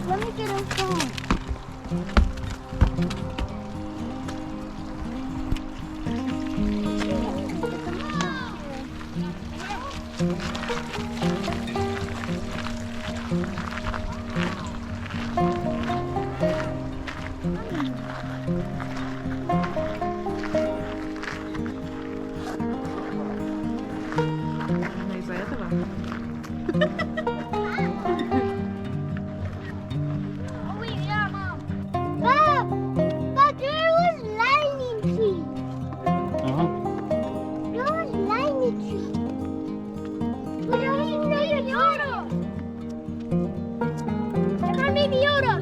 Let me get a phone. Из-за этого? Oh wait, yeah, Mom. But there was lightning tree. There was lightning tree. But there was maybe Yoda. There was maybe Yoda.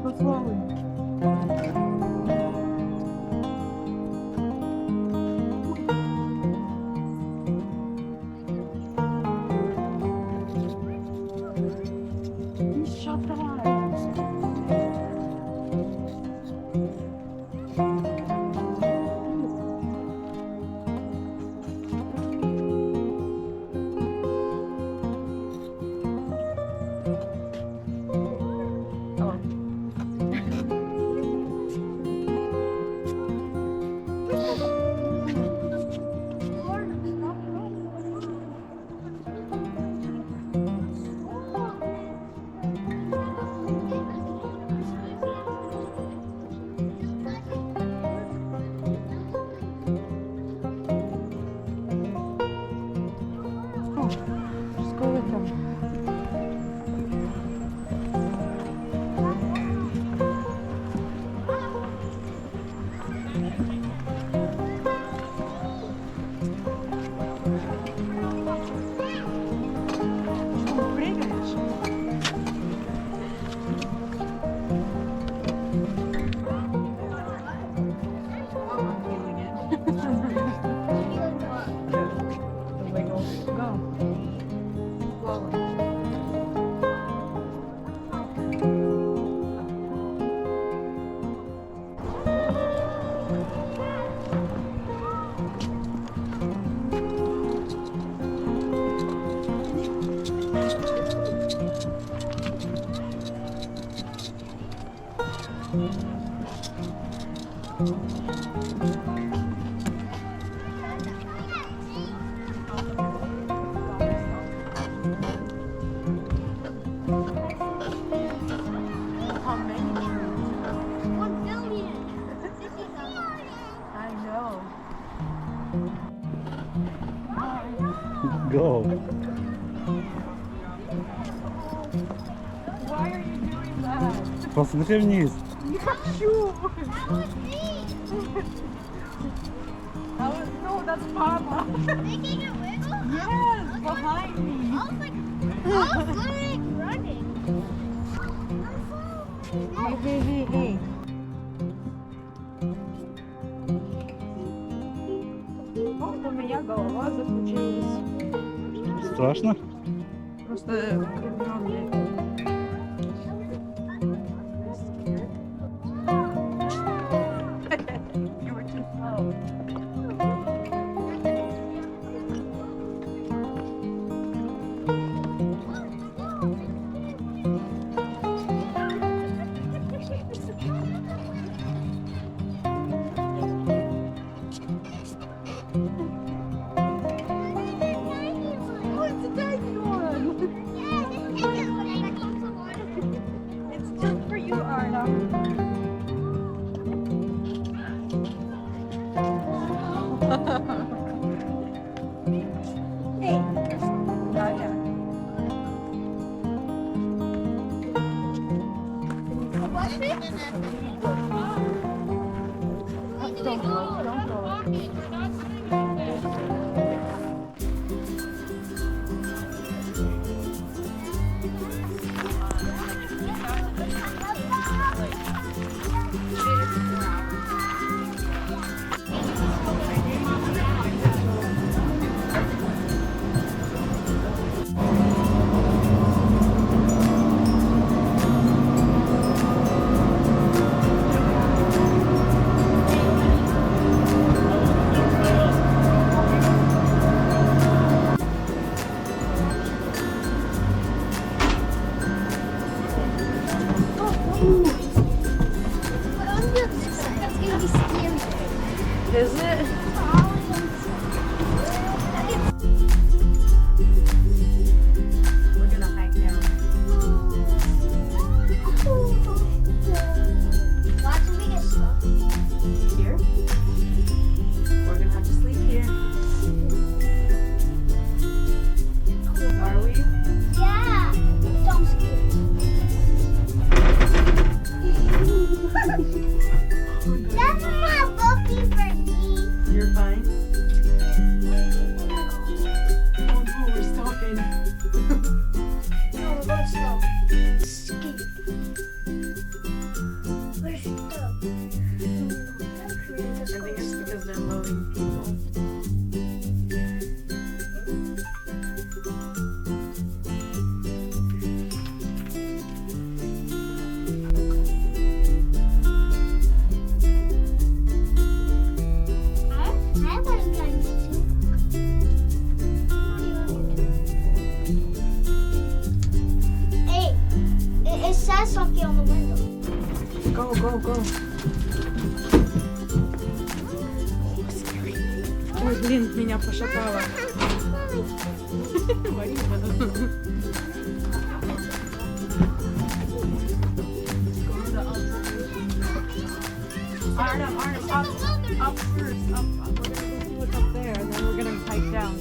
Go slowly. Go. Why are you doing that? Посмотри вниз. Не хочу. No, that's Papa. Making it wiggle? Yes, behind me. I was like running. Hey. Вот у меня голова закружилась. Страшно? Просто влюблённая. You were too slow. Oh, it's a tiny one. Is it? We're gonna hike down. Watch me get stuck. Here? We're gonna have to sleep here. Are we? Yeah. Don't scare That's not bulky for me. You're fine? Oh no, we're stopping. No, go slow. Skip. We're stuck. I think it's because they're loading people. I wasn't going to. Hey, it says something on the window. Go, go, go. Ой, блин, меня пошатало. Artem, up first, up. We're gonna go see what's up there, and then we're gonna hike down.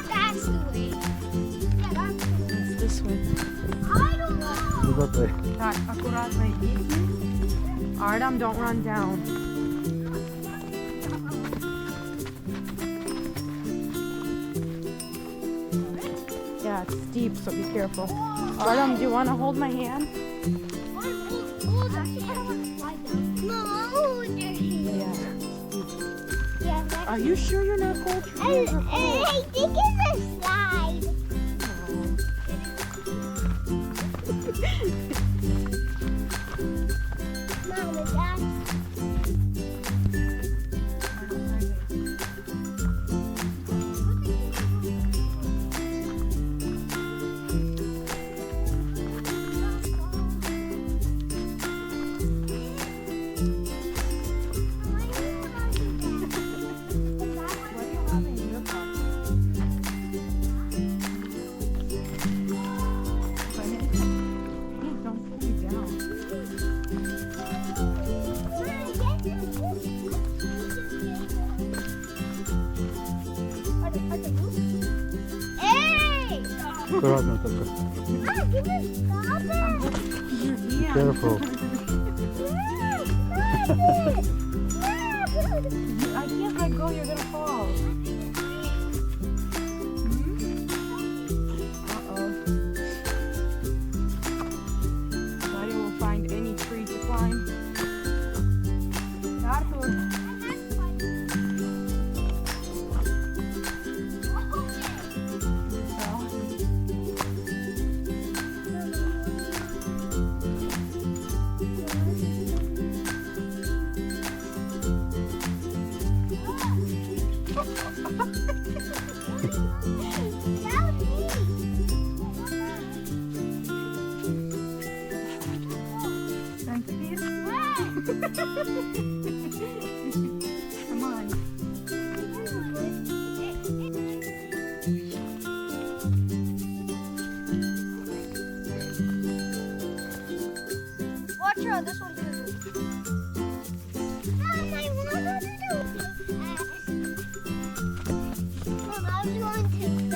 That's the way. Yeah, that's the way. It's this way. I don't know. Куда ты? Так, аккуратно идите. Artem, don't run down. Yeah, it's steep, so be careful. Artem, do you want to hold my hand? Hold, actually, I don't want to slide down. No, hold your hand. Yeah. Yeah, that's Are you sure you're not cold? I think it's a slide. Mom and Dad. Don't pull me down. Hey! Аккуратно только. Ah, can you stop it? Yeah. Careful. I can't let go, you're gonna fall. Uh-oh. Daddy will find any tree to climb. Arthur. Centipede? Come on. Watch out, this one's good. Mom, I want to do Mom, I was going to.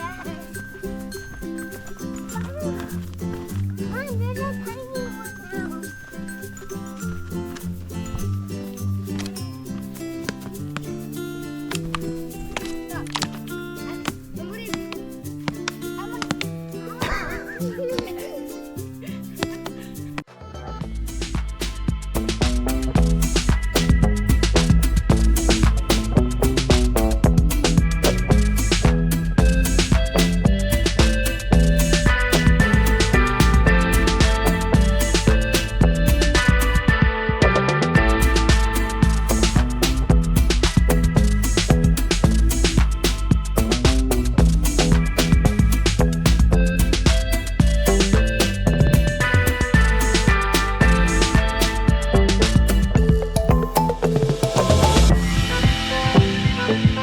Bye.